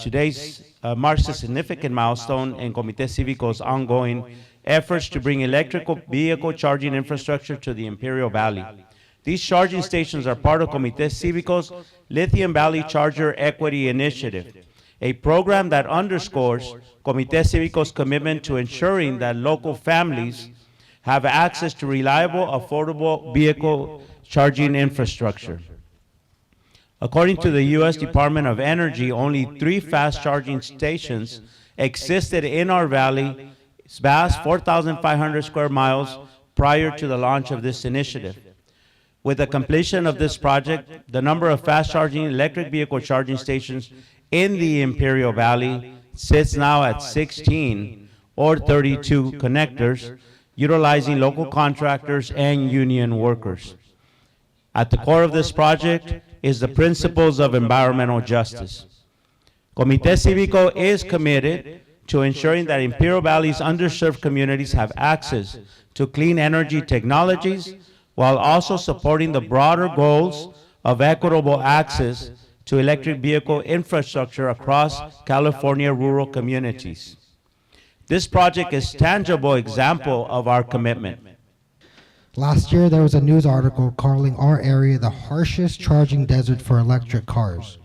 today's marks a significant milestone in Comité Cívico's ongoing efforts to bring electrical vehicle charging infrastructure to the Imperial Valley. These charging stations are part of Comité Cívico's Lithium Valley Charger Equity Initiative, a program that underscores Comité Cívico's commitment to ensuring that local families have access to reliable, affordable vehicle charging infrastructure. According to the U.S. Department of Energy, only 3 fast charging stations existed in our valley's vast 4,500 square miles prior to the launch of this initiative. With the completion of this project, the number of fast charging electric vehicle charging stations in the Imperial Valley sits now at 16 or 32 connectors, utilizing local contractors and union workers. At the core of this project is the principles of environmental justice. Comité Cívico is committed to ensuring that Imperial Valley's underserved communities have access to clean energy technologies while also supporting the broader goals of equitable access to electric vehicle infrastructure across California rural communities. This project is a tangible example of our commitment. Last year, there was a news article calling our area the harshest charging desert for electric cars.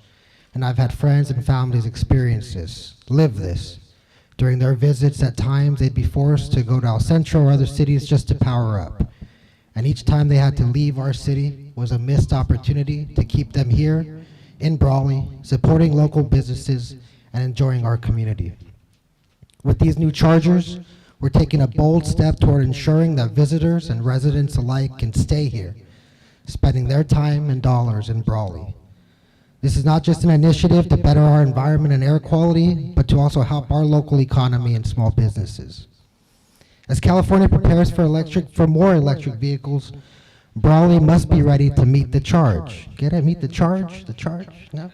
And I've had friends and families experience this, live this. During their visits, at times, they'd be forced to go to El Centro or other cities just to power up. And each time they had to leave our city was a missed opportunity to keep them here in Brawley, supporting local businesses and enjoying our community. With these new chargers, we're taking a bold step toward ensuring that visitors and residents alike can stay here, spending their time and dollars in Brawley. This is not just an initiative to better our environment and air quality, but to also help our local economy and small businesses. As California prepares for more electric vehicles, Brawley must be ready to meet the charge. Get it? Meet the charge? The charge? No?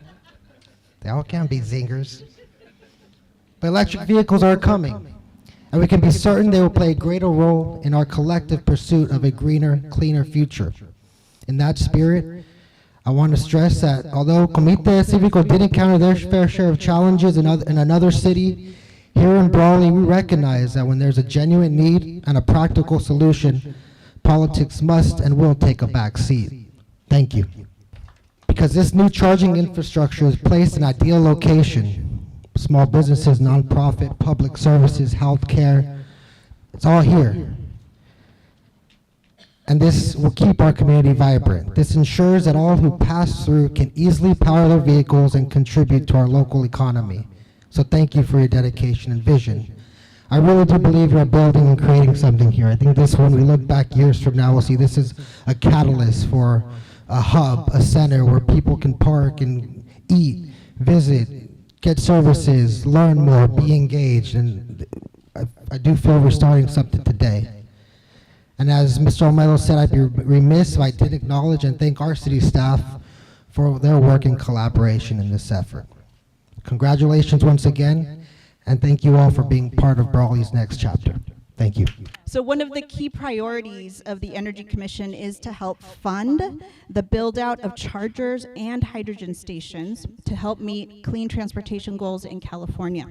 They all can be zingers. But electric vehicles are coming, and we can be certain they will play a greater role in our collective pursuit of a greener, cleaner future. In that spirit, I want to stress that although Comité Cívico did encounter their fair share of challenges in another city, here in Brawley, we recognize that when there's a genuine need and a practical solution, politics must and will take a back seat. Thank you. Because this new charging infrastructure is placed in ideal location, small businesses, nonprofit, public services, healthcare, it's all here. And this will keep our community vibrant. This ensures that all who pass through can easily power their vehicles and contribute to our local economy. So thank you for your dedication and vision. I really do believe you're building and creating something here. I think this, when we look back years from now, we'll see this is a catalyst for a hub, a center where people can park and eat, visit, get services, learn more, be engaged. And I do feel we're starting something today. And as Mr. Olmedo said, I'd be remiss if I didn't acknowledge and thank our city staff for their work and collaboration in this effort. Congratulations once again, and thank you all for being part of Brawley's next chapter. Thank you. So one of the key priorities of the Energy Commission is to help fund the build out of chargers and hydrogen stations to help meet clean transportation goals in California.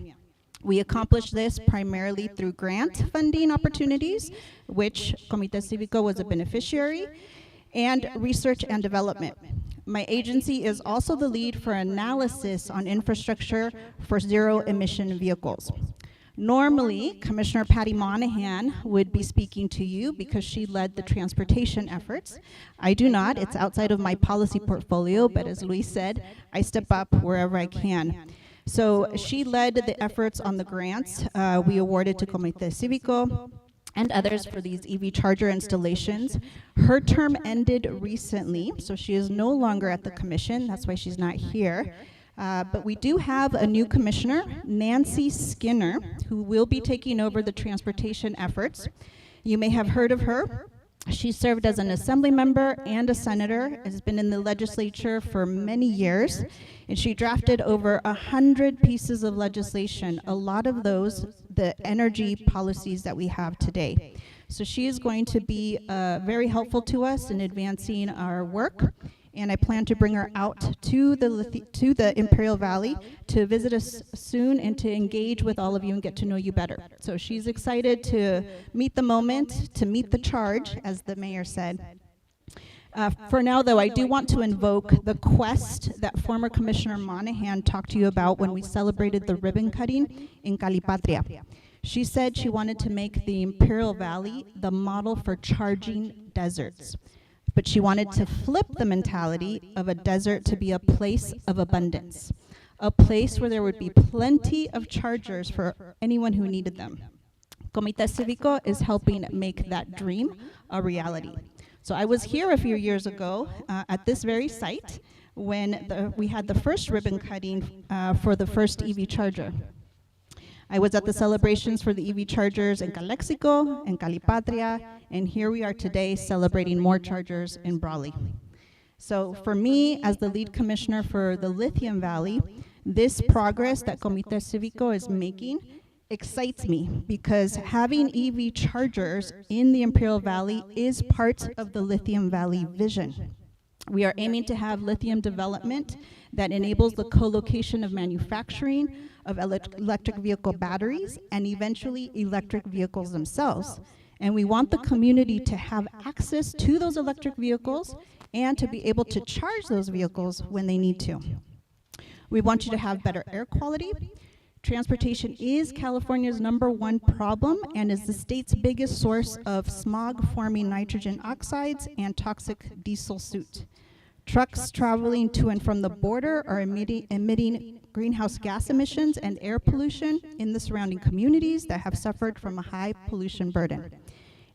We accomplish this primarily through grant funding opportunities, which Comité Cívico was a beneficiary, and research and development. My agency is also the lead for analysis on infrastructure for zero-emission vehicles. Normally, Commissioner Patty Monahan would be speaking to you because she led the transportation efforts. I do not. It's outside of my policy portfolio, but as Luis said, I step up wherever I can. So she led the efforts on the grants we awarded to Comité Cívico and others for these EV charger installations. Her term ended recently, so she is no longer at the commission. That's why she's not here. But we do have a new commissioner, Nancy Skinner, who will be taking over the transportation efforts. You may have heard of her. She served as an assembly member and a senator, has been in the legislature for many years, and she drafted over 100 pieces of legislation, a lot of those, the energy policies that we have today. So she is going to be very helpful to us in advancing our work and I plan to bring her out to the Imperial Valley to visit us soon and to engage with all of you and get to know you better. So she's excited to meet the moment, to meet the charge, as the mayor said. For now, though, I do want to invoke the quest that former Commissioner Monahan talked to you about when we celebrated the ribbon cutting in Calipatria. She said she wanted to make the Imperial Valley the model for charging deserts. But she wanted to flip the mentality of a desert to be a place of abundance, a place where there would be plenty of chargers for anyone who needed them. Comité Cívico is helping make that dream a reality. So I was here a few years ago at this very site when we had the first ribbon cutting for the first EV charger. I was at the celebrations for the EV chargers in Calexico, in Calipatria, and here we are today celebrating more chargers in Brawley. So for me, as the lead commissioner for the Lithium Valley, this progress that Comité Cívico is making excites me because having EV chargers in the Imperial Valley is part of the Lithium Valley vision. We are aiming to have lithium development that enables the co-location of manufacturing of electric vehicle batteries and eventually electric vehicles themselves. And we want the community to have access to those electric vehicles and to be able to charge those vehicles when they need to. We want you to have better air quality. Transportation is California's #1 problem and is the state's biggest source of smog-forming nitrogen oxides and toxic diesel soot. Trucks traveling to and from the border are emitting greenhouse gas emissions and air pollution in the surrounding communities that have suffered from a high pollution burden.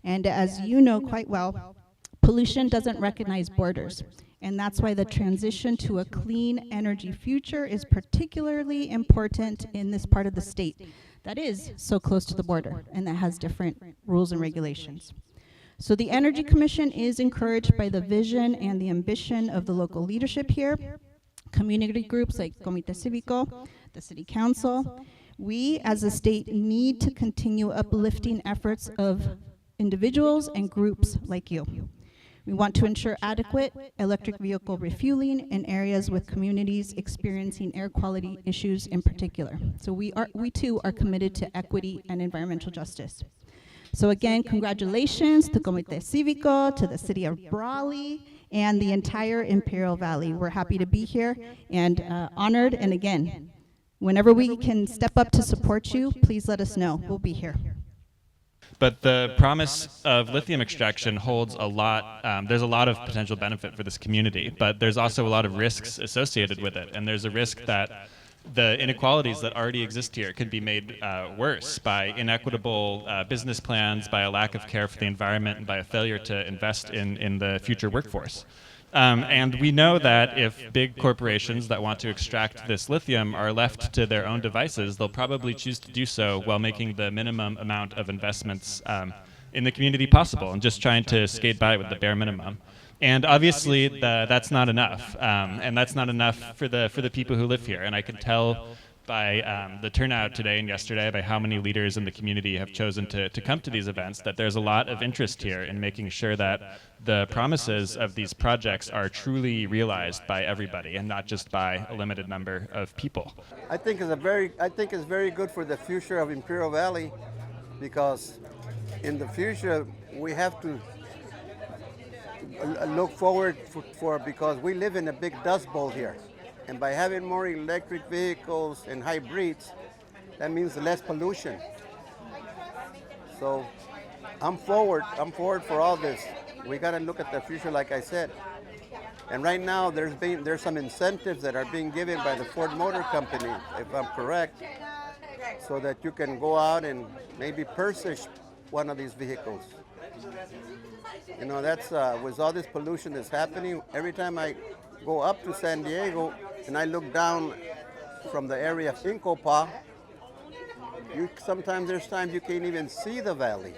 And as you know quite well, pollution doesn't recognize borders. And that's why the transition to a clean energy future is particularly important in this part of the state that is so close to the border and that has different rules and regulations. So the Energy Commission is encouraged by the vision and the ambition of the local leadership here, community groups like Comité Cívico, the City Council. We as a state need to continue uplifting efforts of individuals and groups like you. We want to ensure adequate electric vehicle refueling in areas with communities experiencing air quality issues in particular. So we too are committed to equity and environmental justice. So again, congratulations to Comité Cívico, to the city of Brawley, and the entire Imperial Valley. We're happy to be here and honored. And again, whenever we can step up to support you, please let us know. We'll be here. But the promise of lithium extraction holds a lot, there's a lot of potential benefit for this community, but there's also a lot of risks associated with it. And there's a risk that the inequalities that already exist here could be made worse by inequitable business plans, by a lack of care for the environment, and by a failure to invest in the future workforce. And we know that if big corporations that want to extract this lithium are left to their own devices, they'll probably choose to do so while making the minimum amount of investments in the community possible and just trying to skate by with the bare minimum. And obviously, that's not enough, and that's not enough for the people who live here. And I can tell by the turnout today and yesterday, by how many leaders in the community have chosen to come to these events, that there's a lot of interest here in making sure that the promises of these projects are truly realized by everybody and not just by a limited number of people. I think it's very good for the future of Imperial Valley, because in the future we have to look forward for because we live in a big dust bowl here. And by having more electric vehicles and hybrids, that means less pollution. So I'm forward for all this. We got to look at the future, like I said. And right now, there's some incentives that are being given by the Ford Motor Company, if I'm correct, so that you can go out and maybe purchase one of these vehicles. You know, that's with all this pollution that's happening. Every time I go up to San Diego and I look down from the area of Incopa, sometimes there's times you can't even see the valley.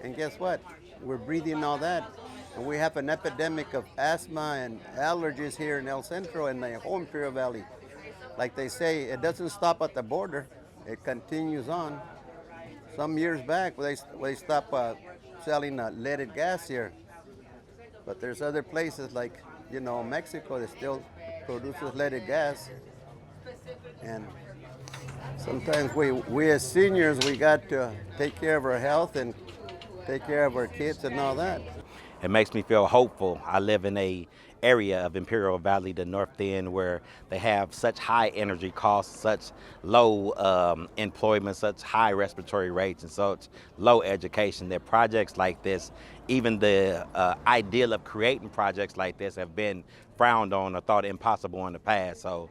And guess what? We're breathing all that. And we have an epidemic of asthma and allergies here in El Centro and the whole Imperial Valley. Like they say, it doesn't stop at the border. It continues on. Some years back, they stopped selling leaded gas here. But there's other places like you know, Mexico that still produces leaded gas. And sometimes we as seniors, we got to take care of our health and take care of our kids and all that. It makes me feel hopeful. I live in a area of Imperial Valley, the North End, where they have such high energy costs, such low employment, such high respiratory rates, and such low education that projects like this, even the ideal of creating projects like this, have been frowned on or thought impossible in the past. So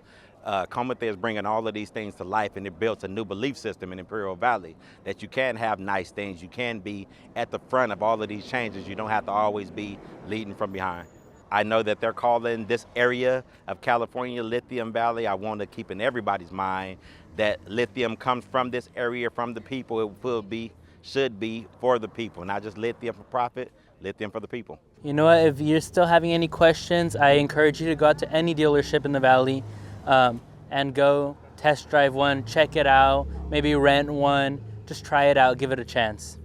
Comite is bringing all of these things to life, and it builds a new belief system in Imperial Valley that you can have nice things, you can be at the front of all of these changes, you don't have to always be leading from behind. I know that they're calling this area of California Lithium Valley. I want to keep in everybody's mind that lithium comes from this area, from the people. It will be, should be for the people, not just lithium for profit, lithium for the people. You know what, if you're still having any questions, I encourage you to go out to any dealership in the Valley and go test drive one, check it out, maybe rent one, just try it out, give it a chance.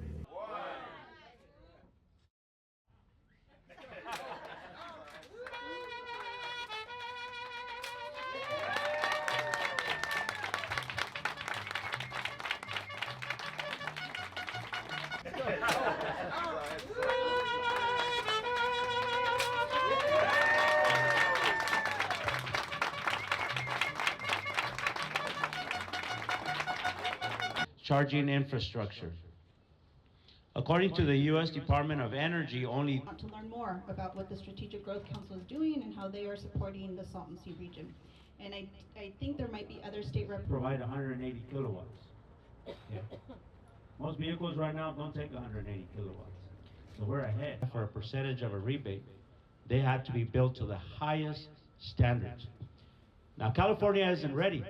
Charging infrastructure. According to the U.S. Department of Energy, only Want to learn more about what the Strategic Growth Council is doing and how they are supporting the Salton Sea region. And I think there might be other state reps. provide 180 kilowatts. Yeah. Most vehicles right now don't take 180 kilowatts. So we're ahead. For a percentage of a rebate, they have to be built to the highest standards. Now, California isn't ready.